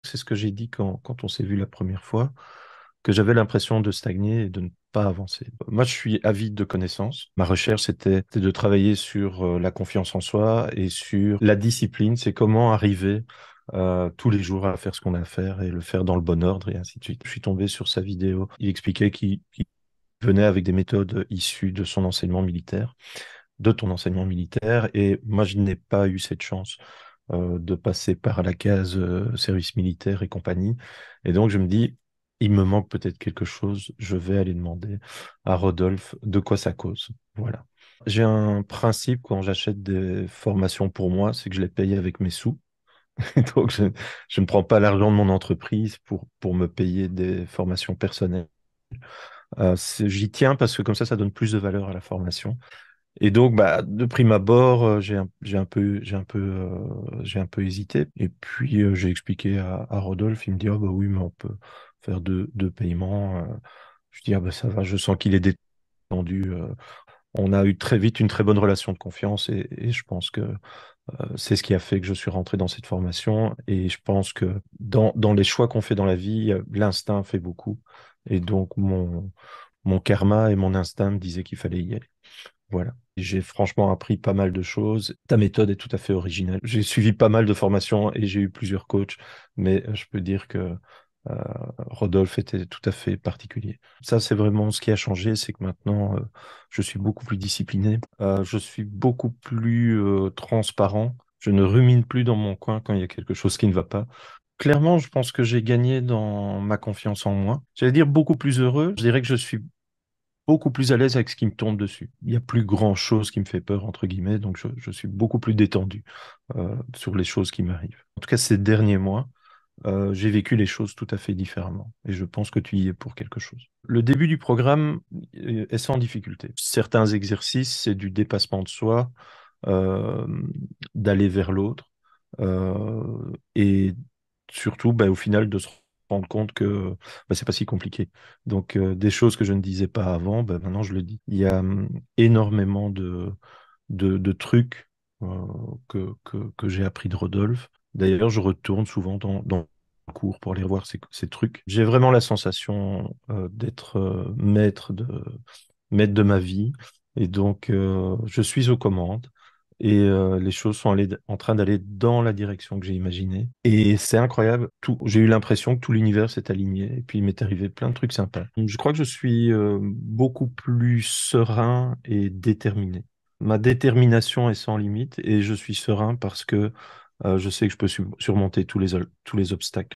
C'est ce que j'ai dit quand on s'est vu la première fois, que j'avais l'impression de stagner et de ne pas avancer. Moi, je suis avide de connaissances. Ma recherche, c'était de travailler sur la confiance en soi et sur la discipline. C'est comment arriver tous les jours à faire ce qu'on a à faire et le faire dans le bon ordre et ainsi de suite. Je suis tombé sur sa vidéo. Il expliquait qu'il venait avec des méthodes issues de son enseignement militaire, de ton enseignement militaire. Et moi, je n'ai pas eu cette chance de passer par la case service militaire et compagnie. Et donc, je me dis, il me manque peut-être quelque chose. Je vais aller demander à Rodolphe de quoi ça cause. Voilà. J'ai un principe quand j'achète des formations pour moi, c'est que je les paye avec mes sous. Donc, je ne prends pas l'argent de mon entreprise pour me payer des formations personnelles. J'y tiens parce que comme ça donne plus de valeur à la formation. Et donc, bah, de prime abord, j'ai un peu hésité. Et puis, j'ai expliqué à Rodolphe, il me dit, ah bah oui, mais on peut faire deux paiements. Je dis, ah bah ça va, je sens qu'il est détendu. On a eu très vite une très bonne relation de confiance et je pense que c'est ce qui a fait que je suis rentré dans cette formation. Et je pense que dans les choix qu'on fait dans la vie, l'instinct fait beaucoup. Et donc, mon karma et mon instinct me disaient qu'il fallait y aller. Voilà. J'ai franchement appris pas mal de choses. Ta méthode est tout à fait originale. J'ai suivi pas mal de formations et j'ai eu plusieurs coachs, mais je peux dire que euh, Rodolphe était tout à fait particulier. Ça, c'est vraiment ce qui a changé, c'est que maintenant, je suis beaucoup plus discipliné, je suis beaucoup plus transparent. Je ne rumine plus dans mon coin quand il y a quelque chose qui ne va pas. Clairement, je pense que j'ai gagné dans ma confiance en moi. J'allais dire beaucoup plus heureux. Je dirais que je suis beaucoup plus à l'aise avec ce qui me tombe dessus. Il n'y a plus grand-chose qui me fait peur, entre guillemets, donc je suis beaucoup plus détendu sur les choses qui m'arrivent. En tout cas, ces derniers mois, j'ai vécu les choses tout à fait différemment et je pense que tu y es pour quelque chose. Le début du programme est sans difficulté. Certains exercices, c'est du dépassement de soi, euh, d'aller vers l'autre et surtout, bah, au final, de se rendre compte que bah, c'est pas si compliqué. Donc, des choses que je ne disais pas avant, bah, maintenant je le dis. Il y a énormément de trucs que j'ai appris de Rodolphe. D'ailleurs, je retourne souvent dans le cours pour aller voir ces trucs. J'ai vraiment la sensation d'être maître de ma vie. Et donc, je suis aux commandes. Et les choses sont en train d'aller dans la direction que j'ai imaginée. Et c'est incroyable. J'ai eu l'impression que tout l'univers s'est aligné. Et puis, il m'est arrivé plein de trucs sympas. Je crois que je suis beaucoup plus serein et déterminé. Ma détermination est sans limite et je suis serein parce que je sais que je peux surmonter tous les obstacles.